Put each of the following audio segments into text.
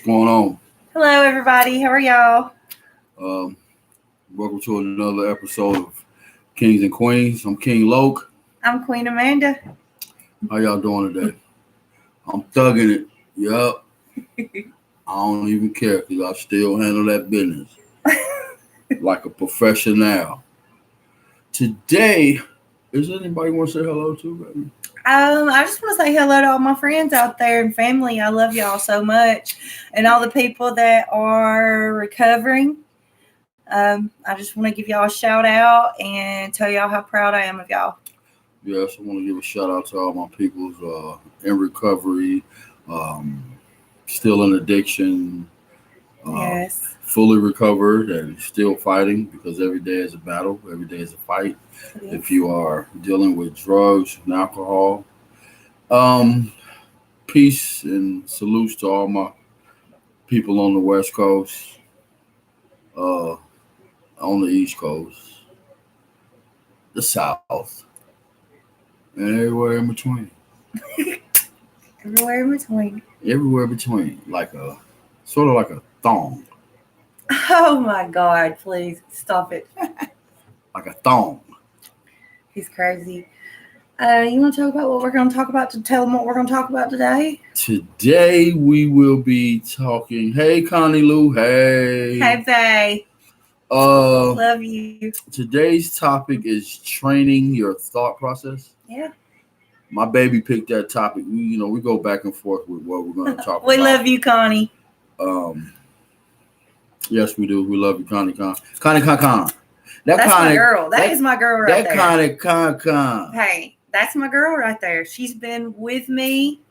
going on? Hello, everybody. How are y'all? Um, Welcome to another episode of Kings and Queens. I'm King Loke. I'm Queen Amanda. How y'all doing today? I'm thugging it. Yup. I don't even care because I still handle that business like a professional. Today, is anybody want to say hello to, baby? I just want to say hello to all my friends out there and family. I love y'all so much. And all the people that are recovering. I just want to give y'all a shout out and tell y'all how proud I am of y'all. Yes, I want to give a shout out to all my peoples in recovery, still in addiction, Yes. fully recovered and still fighting because every day is a battle, every day is a fight. If you are dealing with drugs and alcohol, peace and salutes to all my people on the West Coast, on the East Coast, the South, and everywhere in between. Everywhere in between. Everywhere between, like a sort of like a thong, Oh my God, please stop it. like a thong. He's crazy. You want to talk about what we're going to talk about to tell them what we're going to talk about today? Today we will be talking. Hey, Connie Lou. Hey. Hey, Faye. Love you. Today's topic is training your thought process. Yeah. My baby picked that topic. We go back and forth with what we're going to talk We about. love you, Connie. Yes, we do. We love you, Connie. Connie. That's my girl. That is my girl right there. Connie. Hey, that's my girl right there. She's been with me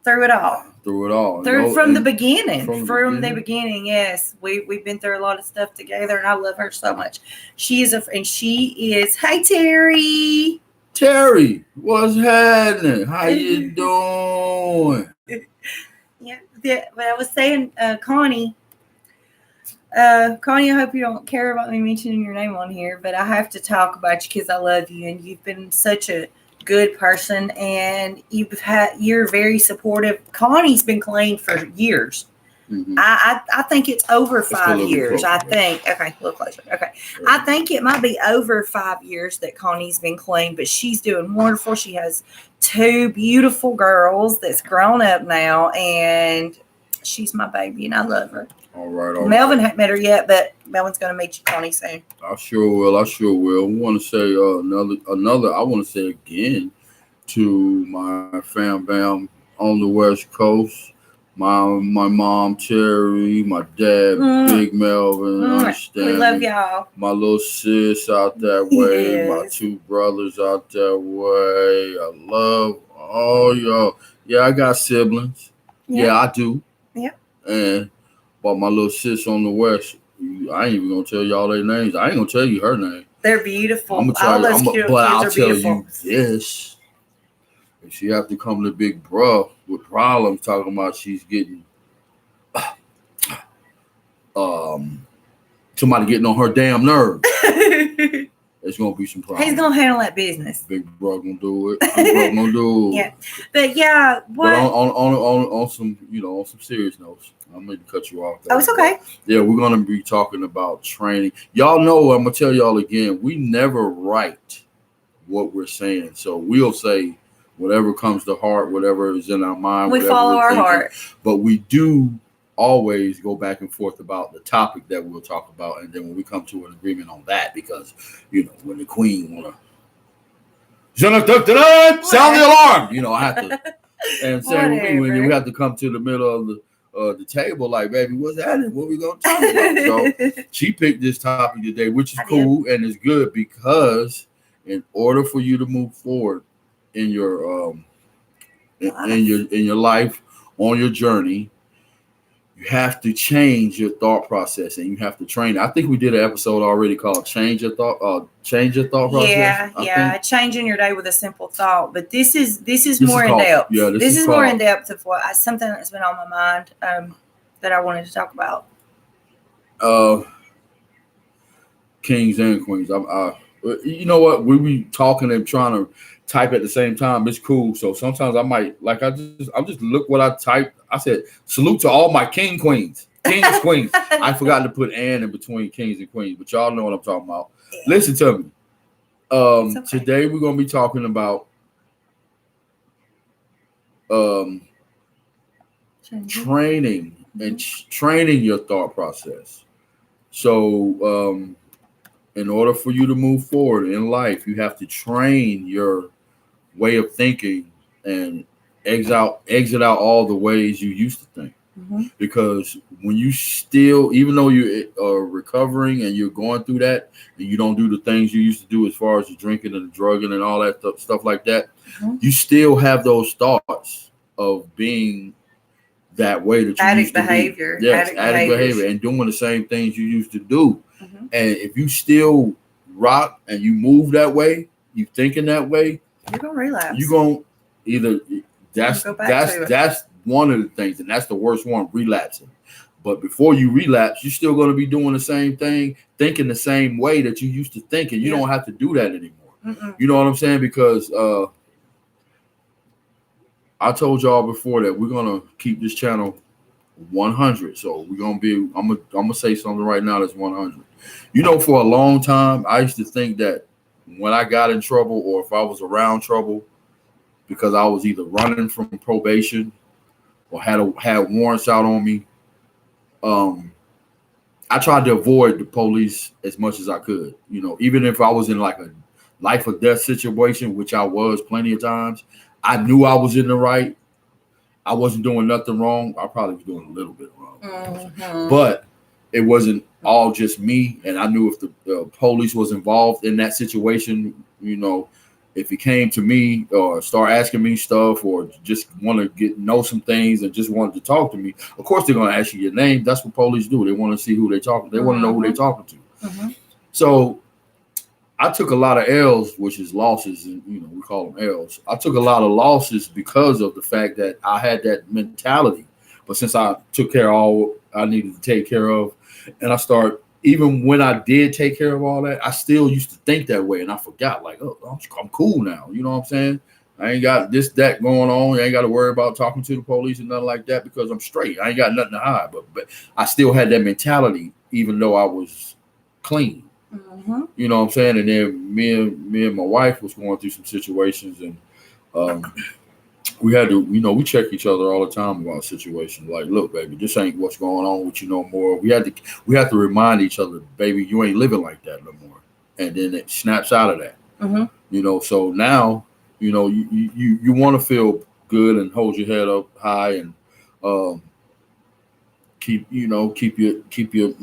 through it all. From the beginning. From the beginning, yes. We've been through a lot of stuff together, and I love her so much. She is. Hey, Terry. Terry, what's happening? How you doing? Yeah, but I was saying, Connie. Connie, I hope you don't care about me mentioning your name on here, but I have to talk about you because I love you, and you've been such a good person, and you're very supportive. Connie's been clean for years. Mm-hmm. I think it's over 5 years. I think. Okay, a little closer. Okay. Yeah. I think it might be over 5 years that Connie's been clean, but she's doing wonderful. She has 2 beautiful girls that's grown up now, and she's my baby, and I love her. All right. Melvin hadn't met her yet, but Melvin's going to meet you, Connie, soon. I sure will. I want to say another. I want to say again to my fam bam on the West Coast. My mom Terry, my dad Big Melvin. Understand? We love y'all. My little sis out that way. Yes. My 2 brothers out that way. I love all y'all. Yeah, I got siblings. Yeah, I do. Yeah. But my little sis on the West, I ain't even gonna tell y'all their names. I ain't gonna tell you her name. They're beautiful. I'm gonna tell you, but I'll tell you this: if she have to come to Big Bruh with problems, talking about she's getting somebody getting on her damn nerves, there's gonna be some problems. He's gonna handle that business. Big Bruh gonna do it. Big Bruh gonna do it. Yeah, but yeah, what? But on some on some serious notes. I'm going to cut you off. Oh, it's okay. Yeah, we're going to be talking about training. Y'all know, I'm going to tell y'all again, we never write what we're saying. So we'll say whatever comes to heart, whatever is in our mind. We follow our heart. But we do always go back and forth about the topic that we'll talk about. And then when we come to an agreement on that, because, when the queen want to sound the alarm, I have to. And same when we have to come to the middle of the table, like, baby, what's happening? What we gonna talk about? So she picked this topic today, which is cool and it's good because in order for you to move forward in your in your life on your journey, you have to change your thought process and you have to train. I think we did an episode already called Change Your Thought Process. Yeah. Changing your day with a simple thought. But this is more in depth. Yeah, this is more in depth of something that's been on my mind that I wanted to talk about. Kings and queens. You know what? We be talking and trying to type at the same time. It's cool. So sometimes I might I'm just look what I typed. I said salute to all my queens. I forgot to put "and" in between kings and queens, but y'all know what I'm talking about. Yeah. Listen to me. Okay. Today we're gonna be talking about training and training your thought process. So in order for you to move forward in life, you have to train your way of thinking and exit out all the ways you used to think. Mm-hmm. Because when you still, even though you are recovering and you're going through that, and you don't do the things you used to do as far as the drinking and the drugging and all that stuff like that, mm-hmm. you still have those thoughts of being that way that you addict used to behavior. Be. Yes, addict behavior and doing the same things you used to do. Mm-hmm. And if you still rock and you move that way, you thinking that way, you're gonna relapse. You're gonna either that's one of the things, and that's the worst one, relapsing. But before you relapse, you're still gonna be doing the same thing, thinking the same way that you used to think, and you don't have to do that anymore. Mm-mm. You know what I'm saying? Because I told y'all before that we're gonna keep this channel 100. So we're gonna be. I'm gonna say something right now that's 100. You know, for a long time, I used to think that when I got in trouble or if I was around trouble, because I was either running from probation or had warrants out on me, I tried to avoid the police as much as I could. You know, even if I was in like a life or death situation, which I was plenty of times, I knew I was in the right. I wasn't doing nothing wrong. I probably was doing a little bit wrong, mm-hmm. but it wasn't all just me. And I knew if the police was involved in that situation, you know, if he came to me or start asking me stuff or just want to know some things and just wanted to talk to me, of course they're going to ask you your name. That's what police do. They want to see who they're talking to. They want to know who they're talking to. Mm-hmm. So I took a lot of L's, which is losses, and you know we call them L's. I took a lot of losses because of the fact that I had that mentality. But since I took care of all I needed to take care of, and I start, even when I did take care of all that, I still used to think that way, and I forgot, like, oh, I'm cool now. You know what I'm saying? I ain't got this, that going on. I ain't got to worry about talking to the police and nothing like that because I'm straight. I ain't got nothing to hide. But I still had that mentality, even though I was clean. Mm-hmm. You know what I'm saying? And then me and my wife was going through some situations, and we had to, you know, we check each other all the time about situations. Like, look, baby, this ain't what's going on with you no more. We have to remind each other, baby, you ain't living like that no more. And then it snaps out of that. Mm-hmm. You know, so now, you know, you want to feel good and hold your head up high and keep your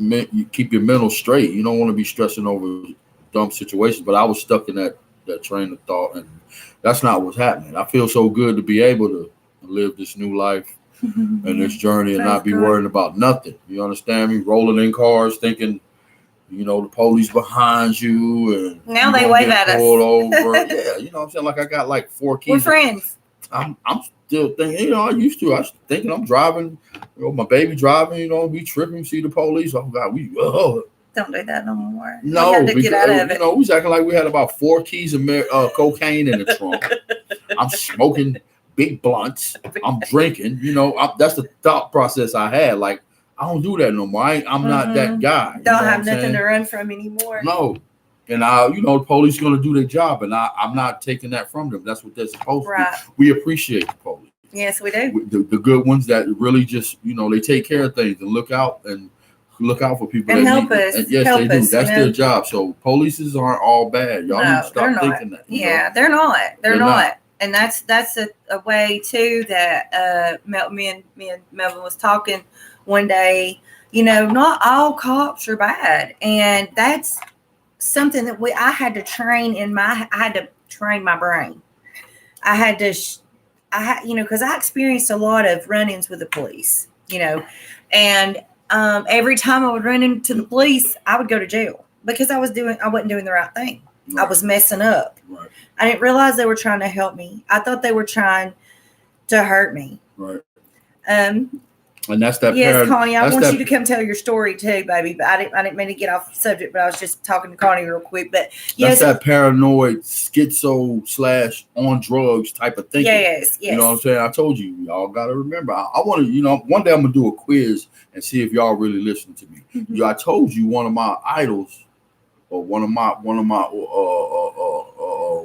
mental straight. You don't want to be stressing over dumb situations. But I was stuck in that train of thought, and that's not what's happening. I feel so good to be able to live this new life and this journey and not be worrying about nothing. You understand me? Rolling in cars, thinking, you know, the police behind you, and now they wave at us. Over. Yeah, you know what I'm saying? Like I got like 4 keys. We're friends. I'm still thinking, you know, I was thinking I'm driving, you know, my baby driving, you know, we tripping, see the police. Oh God, don't do that no more. No, we have to get out of it. You know, we was acting like we had about 4 keys of cocaine in the trunk. I'm smoking big blunts. I'm drinking. You know, that's the thought process I had. Like, I don't do that no more. I'm not that guy. Don't have nothing to run from anymore. No. And the police are going to do their job, and I'm not taking that from them. That's what they're supposed to do. We appreciate the police. Yes, we do. The good ones that really just, you know, they take care of things and look out for people and that help us. And yes, they do. That's their job. So polices aren't all bad. Y'all need to stop thinking that. Yeah, they're not. They're not. And that's a way too that me and Melvin was talking one day. You know, not all cops are bad, and that's something that I had to train I had to train my brain. I had to, because I experienced a lot of run-ins with the police, you know, and every time I would run into the police, I would go to jail because I wasn't doing the right thing. Right. I was messing up. Right. I didn't realize they were trying to help me. I thought they were trying to hurt me. Right. And that's that. Yes, Connie, I that's want that, you to come tell your story too, baby. But I didn't mean to get off the subject, but I was just talking to Connie real quick. But yes, That's that paranoid schizo / on drugs type of thinking. yes. You know what I'm saying? I told you, y'all got to remember. I want to, one day I'm gonna do a quiz and see if y'all really listen to me. Mm-hmm. I told you one of my idols, or one of my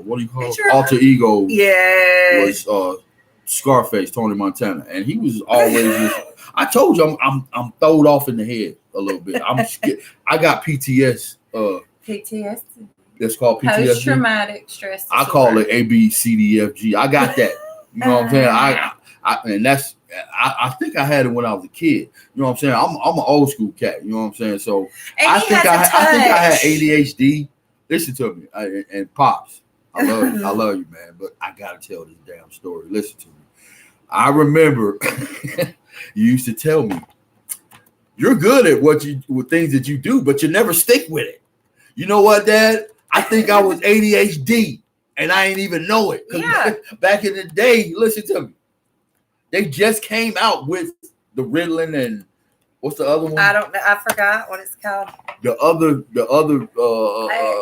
what do you call it? Alter ego? Yes. Was Scarface, Tony Montana, and he was always. I told you I'm throwed off in the head a little bit. I'm scared. I got PTS. PTSD. That's called PTSD. Post-traumatic stress disorder. I call it ABCDFG. I got that. You know what I'm saying? I think I had it when I was a kid. You know what I'm saying? I'm an old school cat. You know what I'm saying? So I think I had ADHD. Listen to me, and Pops. I love you. I love you, man. But I gotta tell this damn story. Listen to me. I remember you used to tell me, you're good at with things that you do, but you never stick with it. You know what, Dad? I think I was ADHD, and I ain't even know it. Yeah. Back in the day, listen to me. They just came out with the Ritalin and what's the other one? I don't know. I forgot what it's called. The other.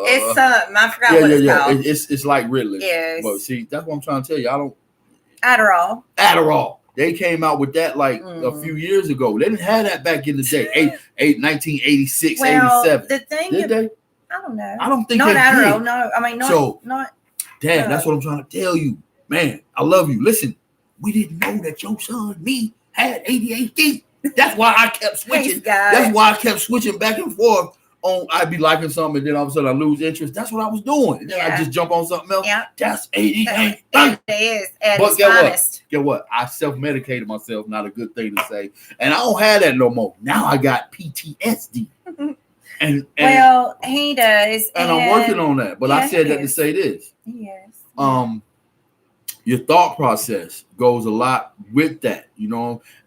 It's something. I forgot what it's called. It's like Ritalin. Yes. But see, that's what I'm trying to tell you. I don't. Adderall. They came out with that like a few years ago. They didn't have that back in the day. 1986, 87. The thing did they? I don't know. I don't think not they Adderall. did. No, I mean not. Dad, that's what I'm trying to tell you, man. I love you. Listen, we didn't know that your son me had ADHD. That's why I kept switching. That's why I kept switching back and forth. I'd be liking something, and then all of a sudden I lose interest. That's what I was doing. And then I just jump on something else. Yeah. That's ADHD. It is. But get what? I self-medicated myself. Not a good thing to say. And I don't have that no more. Now I got PTSD. And well, he does. And I'm working on that. But I said that to say this. Yes. Your thought process goes a lot with that,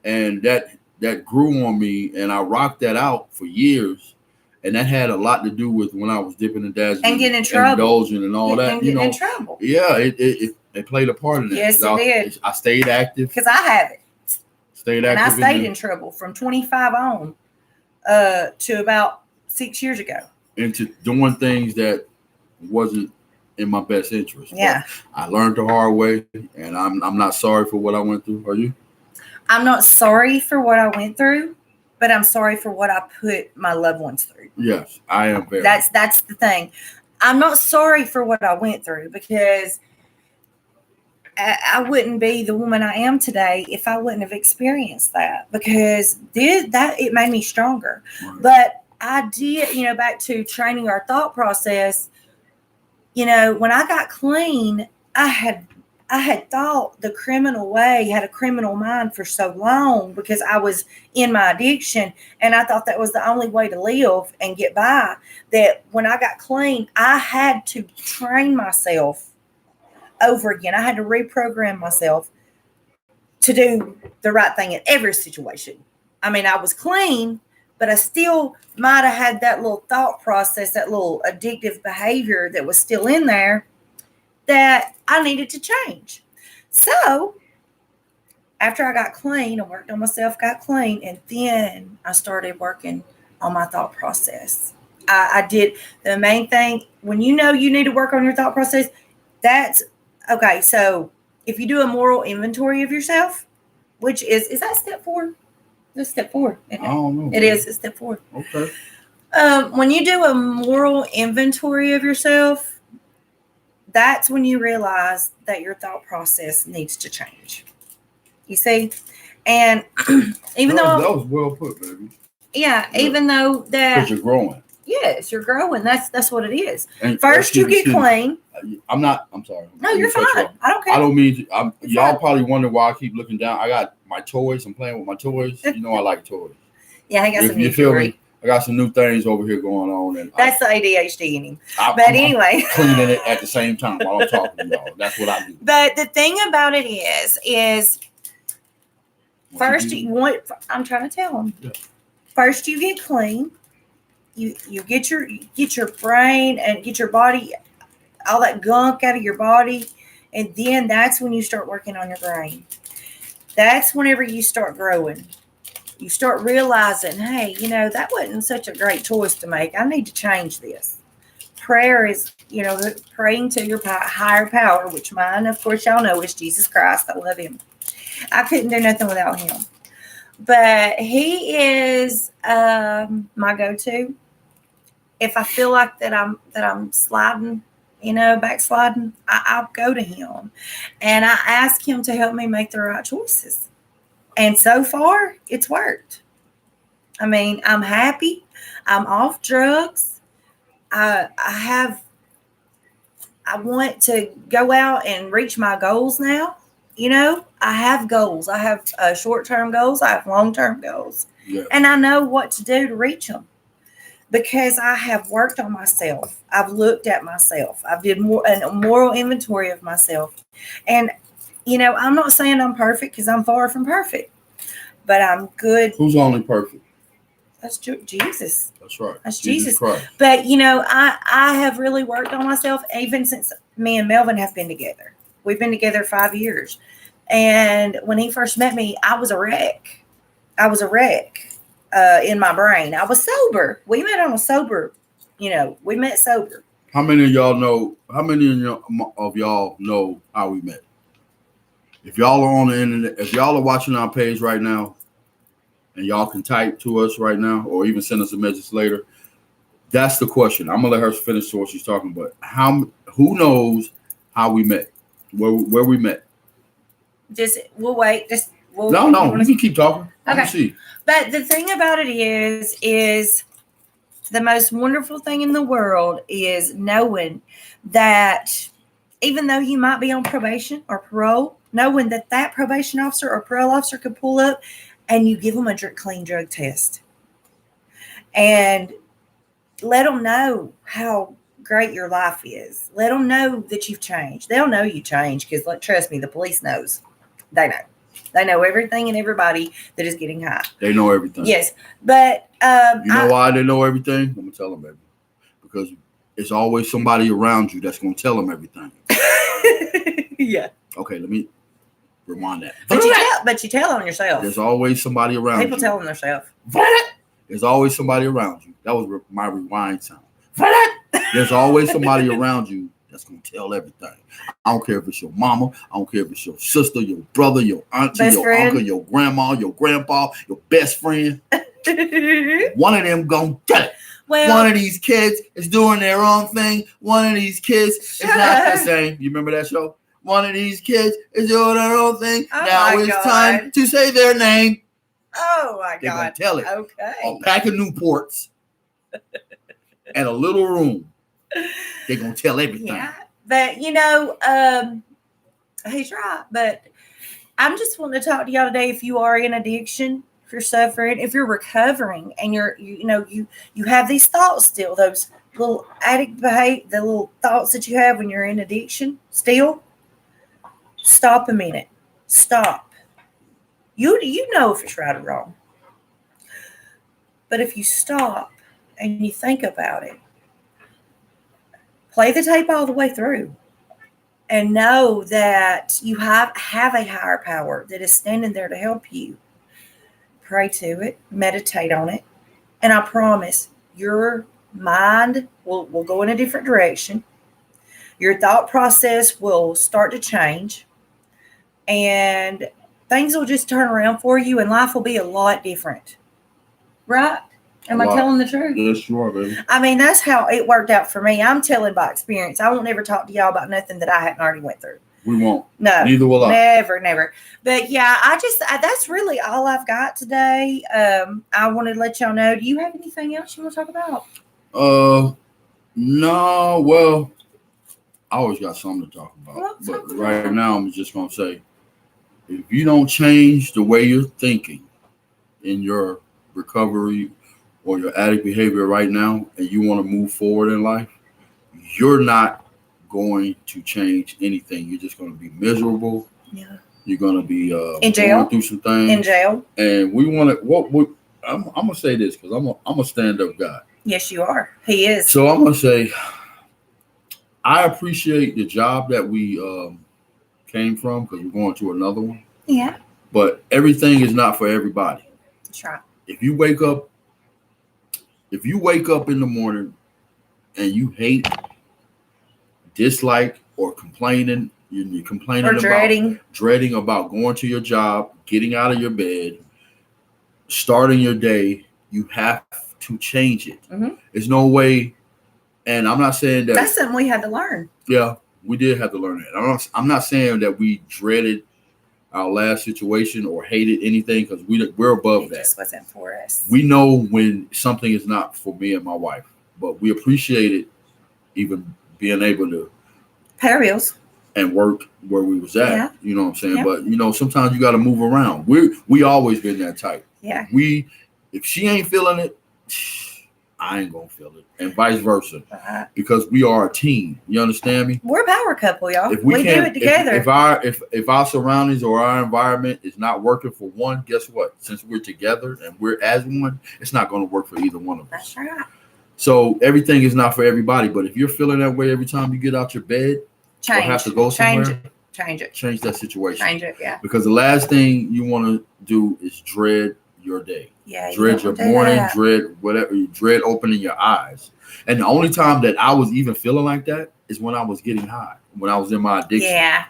and that grew on me, and I rocked that out for years. And that had a lot to do with when I was dipping and dazzling and getting in trouble, indulging and all that. And getting in trouble. Yeah, it played a part in that. Yes, it did. I stayed active because I have it. Stayed active, and I stayed in trouble from 25 on to about 6 years ago. Into doing things that wasn't in my best interest. Yeah, but I learned the hard way, and I'm not sorry for what I went through. Are you? I'm not sorry for what I went through. But I'm sorry for what I put my loved ones through. Yes, I am very. That's the thing. I'm not sorry for what I went through because I wouldn't be the woman I am today if I wouldn't have experienced that. Because it made me stronger. Right. But I did, back to training our thought process. When I got clean, I had thought the criminal way, had a criminal mind for so long because I was in my addiction. And I thought that was the only way to live and get by. That when I got clean, I had to train myself over again. I had to reprogram myself to do the right thing in every situation. I mean, I was clean, but I still might have had that little thought process, that little addictive behavior that was still in there that I needed to change. So after I got clean, I worked on myself, got clean, and then I started working on my thought process. I did the main thing. When you need to work on your thought process, that's okay. So if you do a moral inventory of yourself, which is that step 4? That's step 4. I don't know. It is. It's step 4. Okay. When you do a moral inventory of yourself, that's when you realize that your thought process needs to change. You see? And even though that was well put, baby. Yeah, even though that because you're growing. Yes, you're growing. That's what it is. And first you get clean. I'm sorry. No, you're fine. I don't care. I don't mean to, y'all probably wonder why I keep looking down. I got my toys. I'm playing with my toys. I like toys. Yeah, I got some new toys. I got some new things over here going on. And that's the ADHD in him. I'm cleaning it at the same time while I'm talking to y'all. That's what I do. But the thing about it is first I'm trying to tell them. Yeah. First you get clean. You get your brain and get your body, all that gunk out of your body, and then that's when you start working on your brain. That's whenever you start growing. you start realizing, hey, that wasn't such a great choice to make. I need to change this. Prayer is, praying to your higher power, which mine, of course, y'all know is Jesus Christ. I love him. I couldn't do nothing without him. But he is my go-to. If I feel like that I'm sliding, backsliding, I'll go to him. And I ask him to help me make the right choices. And so far, it's worked. I mean, I'm happy. I'm off drugs. I want to go out and reach my goals now. I have goals. I have short-term goals. I have long-term goals. Yeah. And I know what to do to reach them because I have worked on myself. I've looked at myself. I've did a moral inventory of myself. And, I'm not saying I'm perfect because I'm far from perfect, but I'm good. Who's only perfect? That's Jesus. That's right. That's Jesus. Christ. But, I have really worked on myself even since me and Melvin have been together. We've been together 5 years. And when he first met me, I was a wreck. In my brain. I was sober. We met on a sober, we met sober. How many of y'all know how we met? If y'all are on the internet, if y'all are watching our page right now, and y'all can type to us right now or even send us a message later, that's the question. I'm going to let her finish what she's talking about. Who knows how we met? Where we met? We'll wait. No, you can keep talking. Okay. See. But the thing about it is the most wonderful thing in the world is knowing that even though you might be on probation or parole, knowing that probation officer or parole officer could pull up and you give them a clean drug test and let them know how great your life is. Let them know that you've changed. They'll know you changed because, trust me, the police knows. They know. They know everything and everybody that is getting high. They know everything. Yes. But why they know everything? I'm going to tell them everything. Because it's always somebody around you that's going to tell them everything. Yeah. Okay, let me rewind that. But you tell on yourself. There's always somebody around People tell on themselves. There's always somebody around you. That was my rewind sound. There's always somebody around you that's going to tell everything. I don't care if it's your mama. I don't care if it's your sister, your brother, your auntie, uncle, your grandma, your grandpa, your best friend. One of them going to tell it. Well, one of these kids is doing their own thing. One of these kids is not the same. You remember that show? One of these kids is doing their own thing. Oh now it's time to say their name. Oh, my God. They're going to tell it. Okay. A pack of Newports and a little room. They're going to tell everything. Yeah. But, he's right. But I'm just wanting to talk to y'all today if you are in addiction, if you're suffering, if you're recovering, and you have these thoughts still, those little addict behavior, the little thoughts that you have when you're in addiction still, stop a minute. Stop. You know if it's right or wrong. But if you stop and you think about it, play the tape all the way through and know that you have a higher power that is standing there to help you. Pray to it, meditate on it, and I promise your mind will go in a different direction. Your thought process will start to change, and things will just turn around for you, and life will be a lot different. Right? Am I telling the truth? Yes, you are, baby. I mean, that's how it worked out for me. I'm telling by experience. I won't ever talk to y'all about nothing that I hadn't already went through. We won't. No. Neither will I. Never. But yeah, that's really all I've got today. I wanted to let y'all know. Do you have anything else you want to talk about? No. Well, I always got something to talk about. Well, but right now, I'm just going to say, if you don't change the way you're thinking in your recovery or your addict behavior right now, and you want to move forward in life, you're not going to change anything. You're just going to be miserable. Yeah. You're going to be in jail. Going through some things. In jail. And we want to. I'm going to say this because I'm a stand-up guy. Yes, you are. He is. So I'm going to say, I appreciate the job that we came from because we're going to another one. Yeah. But everything is not for everybody. That's right. If you wake up in the morning and you hate, dislike, or complaining, you're complaining Or about dreading about going to your job, getting out of your bed, starting your day, you have to change it. Mm-hmm. There's no way, and I'm not saying that that's something we had to learn. Yeah, we did have to learn that. I'm not saying that we dreaded our last situation or hated anything, because we're above It that. just wasn't for us. We know when something is not for me and my wife, but we appreciate it, even being able to pay our bills and work where we was at. Yeah. You know what I'm saying? Yeah. But sometimes you got to move around. We always been that type. Yeah. If she ain't feeling it, I ain't gonna feel it, and vice versa, because we are a team. You understand me? We're a power couple, y'all. If we do it together. If our surroundings or our environment is not working for one, guess what? Since we're together and we're as one, it's not going to work for either one of us. That's right. So everything is not for everybody. But if you're feeling that way every time you get out your bed or have to go somewhere, change it. Change that situation. Change it, yeah. Because the last thing you want to do is dread your day. Yeah, dread your morning, dread whatever, you dread opening your eyes. And the only time that I was even feeling like that is when I was getting high, when I was in my addiction. Yeah.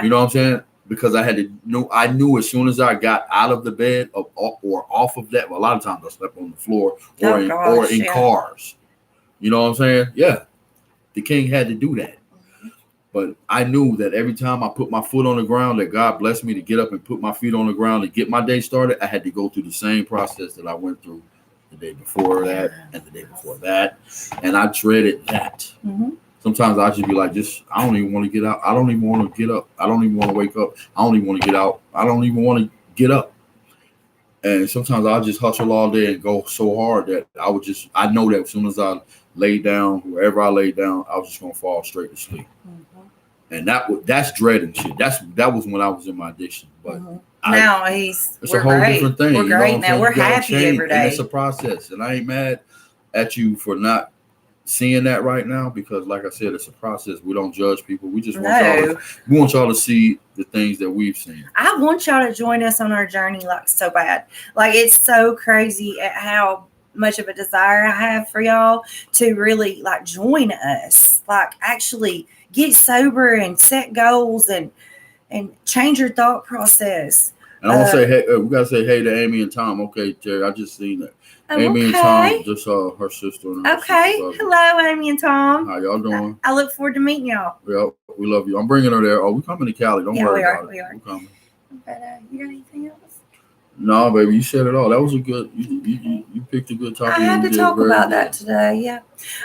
You know what I'm saying? Because I knew as soon as I got out of the bed or off of that, well, a lot of times I slept on the floor or in cars. You know what I'm saying? Yeah. The king had to do that. But I knew that every time I put my foot on the ground, that God blessed me to get up and put my feet on the ground and get my day started. I had to go through the same process that I went through the day before that and the day before that. And I dreaded that. Mm-hmm. Sometimes I just be like, I don't even want to get out. I don't even want to get up. I don't even want to wake up. I don't even want to get out. I don't even want to get up. And sometimes I'll just hustle all day and go so hard that I know that as soon as I lay down, wherever I lay down, I was just going to fall straight to sleep. Mm-hmm. And that's dreading shit. That was when I was in my addiction. But now it's a whole different thing. We're great now. We're happy every day. And it's a process. And I ain't mad at you for not seeing that right now, because like I said, it's a process. We don't judge people. We just want y'all to see the things that we've seen. I want y'all to join us on our journey so bad. Like, it's so crazy at how much of a desire I have for y'all to really join us, actually get sober and set goals and change your thought process. And I want to say, hey, we gotta say hey to Amy and Tom. Okay, Jerry, I just seen that. Amy and Tom just saw her sister. And her sister. Hello, Amy and Tom. How y'all doing? I look forward to meeting y'all. Yeah, we love you. I'm bringing her there. Oh, we coming to Cali. Don't worry about it. We are. We're coming. But you got anything else? No, baby, you said it all. That was a good. You picked a good topic. I had to talk about that today. Yeah.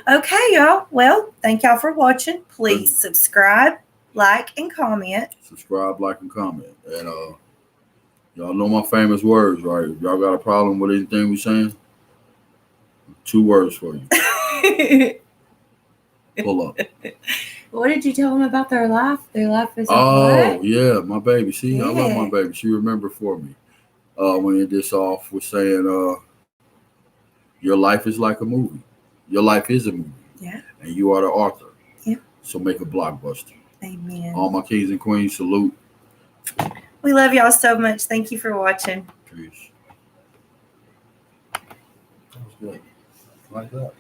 Okay, y'all. Well, thank y'all for watching. Please subscribe, like, and comment. Subscribe, like, and comment. And y'all know my famous words, right? If y'all got a problem with anything we saying, 2 words for you. Pull up. What did you tell them about their life? Their life is yeah, my baby. See, I love my baby. She remembered for me. When it this off was saying, your life is like a movie. Your life is a movie. Yeah. And you are the author. Yeah. So make a blockbuster. Amen. All my kings and queens, salute. We love y'all so much. Thank you for watching. Peace. That was good. Like that.